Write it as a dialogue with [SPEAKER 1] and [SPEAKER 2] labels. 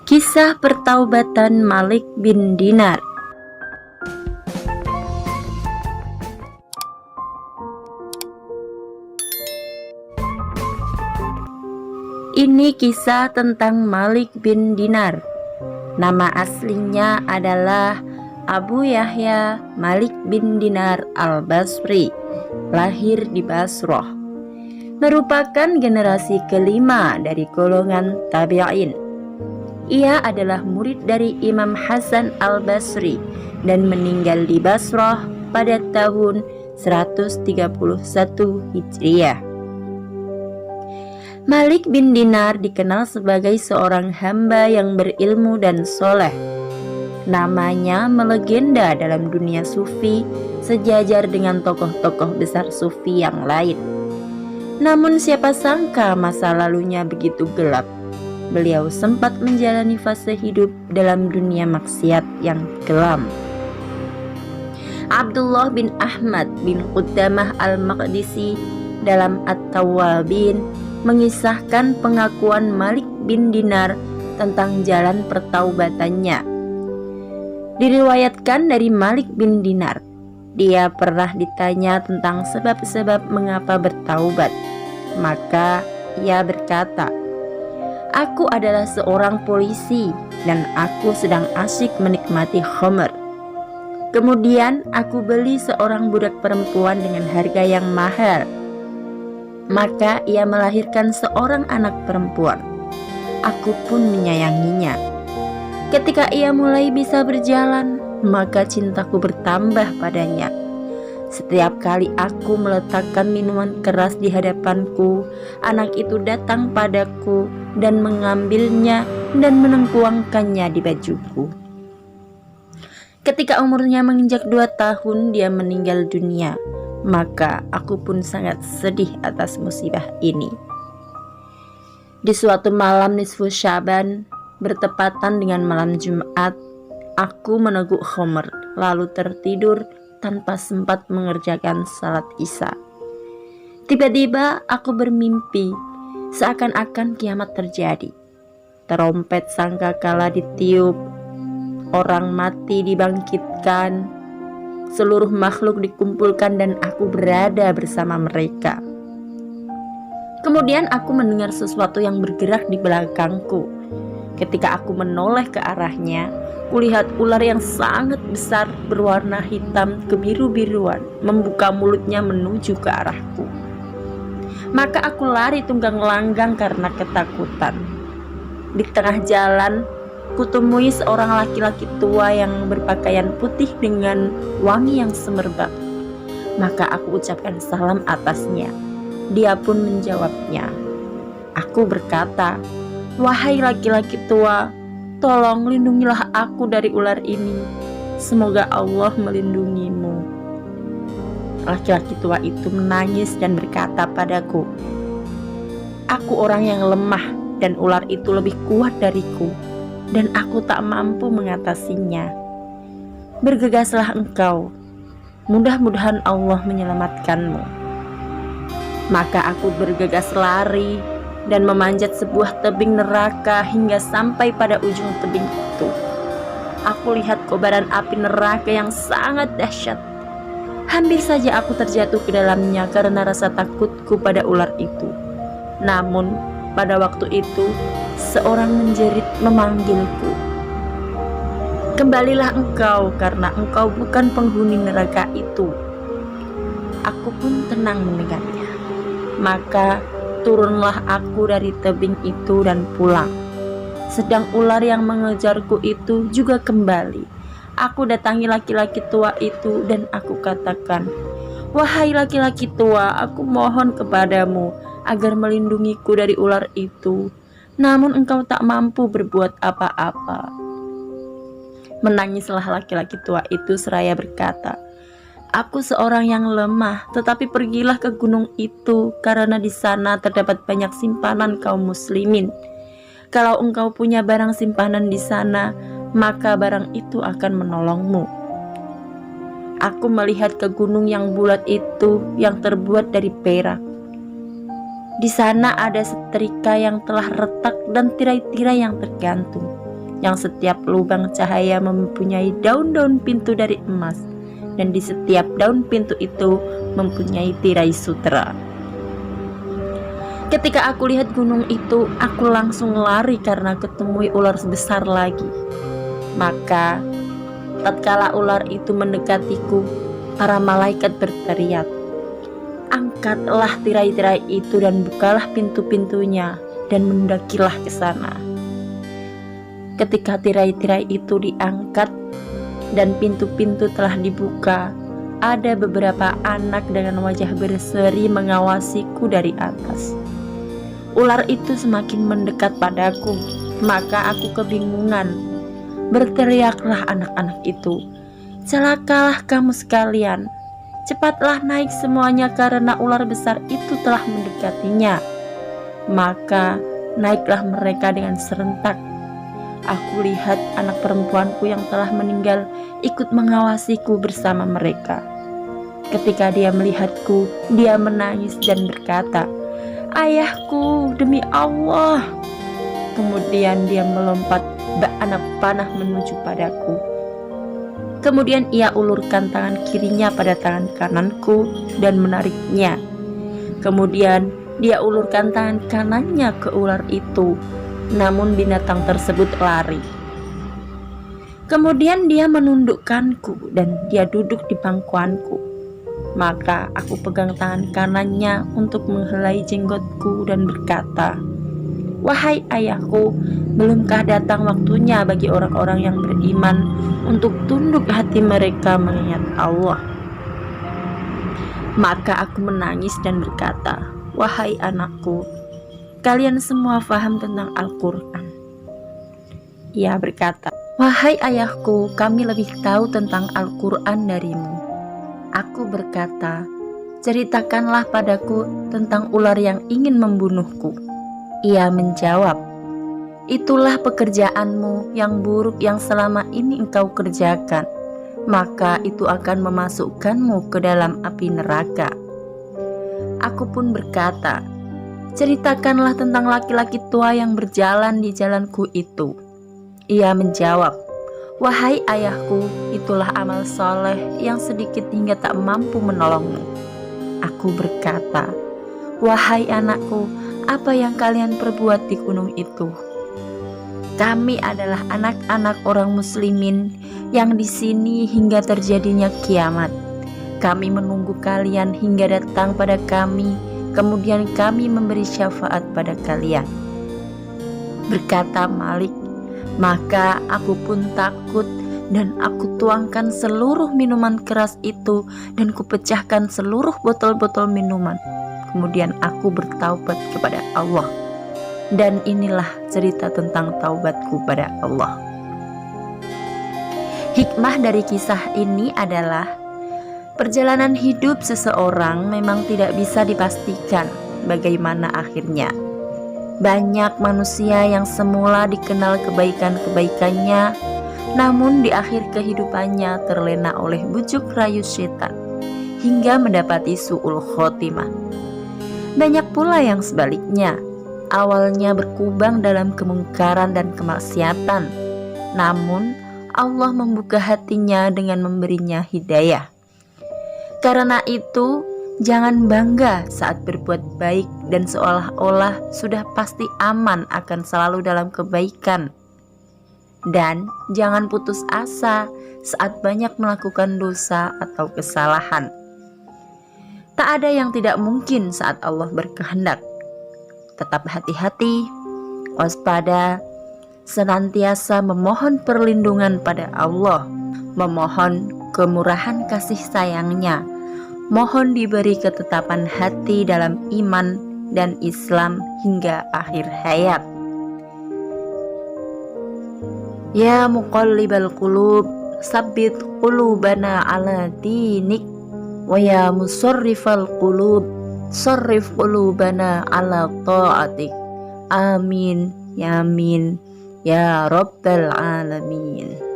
[SPEAKER 1] Kisah pertaubatan Malik bin Dinar. Ini kisah tentang Malik bin Dinar. Nama aslinya adalah Abu Yahya Malik bin Dinar al-Basri, lahir di Basrah. Merupakan generasi kelima dari golongan tabi'in. Ia adalah murid dari Imam Hasan al-Basri dan meninggal di Basrah pada tahun 131 Hijriah. Malik bin Dinar dikenal sebagai seorang hamba yang berilmu dan soleh. Namanya melegenda dalam dunia sufi, sejajar dengan tokoh-tokoh besar sufi yang lain. Namun siapa sangka masa lalunya begitu gelap. Beliau sempat menjalani fase hidup dalam dunia maksiat yang kelam. Abdullah bin Ahmad bin Qudamah al-Maqdisi dalam At-Tawwabin mengisahkan pengakuan Malik bin Dinar tentang jalan pertaubatannya. Diriwayatkan dari Malik bin Dinar, dia pernah ditanya tentang sebab-sebab mengapa bertaubat. Maka ia berkata, "Aku adalah seorang polisi dan aku sedang asyik menikmati khamr. Kemudian aku beli seorang budak perempuan dengan harga yang mahal. Maka ia melahirkan seorang anak perempuan. Aku pun menyayanginya. Ketika ia mulai bisa berjalan, maka cintaku bertambah padanya. Setiap kali aku meletakkan minuman keras di hadapanku, anak itu datang padaku dan mengambilnya dan menengkuangkannya di bajuku. Ketika umurnya menginjak 2 tahun, dia meninggal dunia. Maka aku pun sangat sedih atas musibah ini." Di suatu malam nisfu Syaban, bertepatan dengan malam Jumat, aku meneguk khamr lalu tertidur tanpa sempat mengerjakan salat Isya. Tiba-tiba aku bermimpi seakan-akan kiamat terjadi. Terompet sangkakala ditiup, orang mati dibangkitkan, seluruh makhluk dikumpulkan dan aku berada bersama mereka. Kemudian aku mendengar sesuatu yang bergerak di belakangku. Ketika aku menoleh ke arahnya, kulihat ular yang sangat besar berwarna hitam kebiru-biruan membuka mulutnya menuju ke arahku. Maka aku lari tunggang langgang karena ketakutan. Di tengah jalan, kutemui seorang laki-laki tua yang berpakaian putih dengan wangi yang semerbak. Maka aku ucapkan salam atasnya. Dia pun menjawabnya. Aku berkata, "Wahai laki-laki tua, tolong lindungilah aku dari ular ini. Semoga Allah melindungimu." Laki-laki tua itu menangis dan berkata padaku, "Aku orang yang lemah dan ular itu lebih kuat dariku, dan aku tak mampu mengatasinya. Bergegaslah engkau, mudah-mudahan Allah menyelamatkanmu." Maka aku bergegas lari dan memanjat sebuah tebing neraka hingga sampai pada ujung tebing itu. Aku lihat kobaran api neraka yang sangat dahsyat. Hampir saja aku terjatuh ke dalamnya karena rasa takutku pada ular itu. Namun pada waktu itu seorang menjerit memanggilku, "Kembalilah engkau karena engkau bukan penghuni neraka itu." Aku pun tenang mendengarnya. Maka turunlah aku dari tebing itu dan pulang. Sedang ular yang mengejarku itu juga kembali. Aku datangi laki-laki tua itu dan aku katakan, "Wahai laki-laki tua, aku mohon kepadamu agar melindungiku dari ular itu. Namun engkau tak mampu berbuat apa-apa." Menangislah laki-laki tua itu seraya berkata, "Aku seorang yang lemah, tetapi pergilah ke gunung itu karena di sana terdapat banyak simpanan kaum muslimin. Kalau engkau punya barang simpanan di sana, maka barang itu akan menolongmu." Aku melihat ke gunung yang bulat itu yang terbuat dari perak. Di sana ada setrika yang telah retak dan tirai-tirai yang tergantung. yang setiap lubang cahaya mempunyai daun-daun pintu dari emas, dan di setiap daun pintu itu mempunyai tirai sutera. Ketika aku lihat gunung itu, aku langsung lari karena ketemu ular sebesar lagi. Maka tatkala ular itu mendekatiku, para malaikat berteriak, "Angkatlah tirai-tirai itu dan bukalah pintu-pintunya dan mendakilah ke sana." Ketika tirai-tirai itu diangkat dan pintu-pintu telah dibuka, ada beberapa anak dengan wajah berseri mengawasiku dari atas. Ular itu semakin mendekat padaku, maka aku kebingungan. Berteriaklah anak-anak itu, "Celakalah kamu sekalian, cepatlah naik semuanya karena ular besar itu telah mendekatinya." Maka naiklah mereka dengan serentak. Aku lihat anak perempuanku yang telah meninggal ikut mengawasiku bersama mereka. Ketika dia melihatku, dia menangis dan berkata, "Ayahku, demi Allah." Kemudian dia melompat bak anak panah menuju padaku. Kemudian ia ulurkan tangan kirinya pada tangan kananku dan menariknya. Kemudian dia ulurkan tangan kanannya ke ular itu, namun binatang tersebut lari. Kemudian dia menundukkanku dan dia duduk di pangkuanku. Maka aku pegang tangan kanannya untuk menghelai jenggotku dan berkata, "Wahai ayahku, belumkah datang waktunya bagi orang-orang yang beriman untuk tunduk hati mereka mengingat Allah?" Maka aku menangis dan berkata, "Wahai anakku, kalian semua faham tentang Al-Quran." Ia berkata, "Wahai ayahku, kami lebih tahu tentang Al-Quran darimu." Aku berkata, "Ceritakanlah padaku tentang ular yang ingin membunuhku." Ia menjawab, "Itulah pekerjaanmu yang buruk yang selama ini engkau kerjakan, maka itu akan memasukkanmu ke dalam api neraka." Aku pun berkata, "Ceritakanlah tentang laki-laki tua yang berjalan di jalanku itu." Ia menjawab, "Wahai ayahku, itulah amal soleh yang sedikit hingga tak mampu menolongmu." Aku berkata, "Wahai anakku, apa yang kalian perbuat di gunung itu?" "Kami adalah anak-anak orang muslimin yang di sini hingga terjadinya kiamat. Kami menunggu kalian hingga datang pada kami, kemudian kami memberi syafaat pada kalian." Berkata Malik, maka aku pun takut dan aku tuangkan seluruh minuman keras itu dan kupecahkan seluruh botol-botol minuman. Kemudian aku bertaubat kepada Allah. Dan inilah cerita tentang taubatku pada Allah. Hikmah dari kisah ini adalah perjalanan hidup seseorang memang tidak bisa dipastikan bagaimana akhirnya. Banyak manusia yang semula dikenal kebaikan-kebaikannya, namun di akhir kehidupannya terlena oleh bujuk rayu setan hingga mendapati su'ul khotimah. Banyak pula yang sebaliknya, awalnya berkubang dalam kemungkaran dan kemaksiatan, namun Allah membuka hatinya dengan memberinya hidayah. Karena itu, jangan bangga saat berbuat baik dan seolah-olah sudah pasti aman akan selalu dalam kebaikan. Dan jangan putus asa saat banyak melakukan dosa atau kesalahan. Tak ada yang tidak mungkin saat Allah berkehendak. Tetap hati-hati, waspada, senantiasa memohon perlindungan pada Allah, memohon kemurahan kasih sayangnya, mohon diberi ketetapan hati dalam iman dan Islam hingga akhir hayat. Ya muqallibal qulub, sabbit qulubana ala dinik, wa ya musarrifal qulub, sarrif qulubana ala ta'atik. Amin ya rabbal alamin.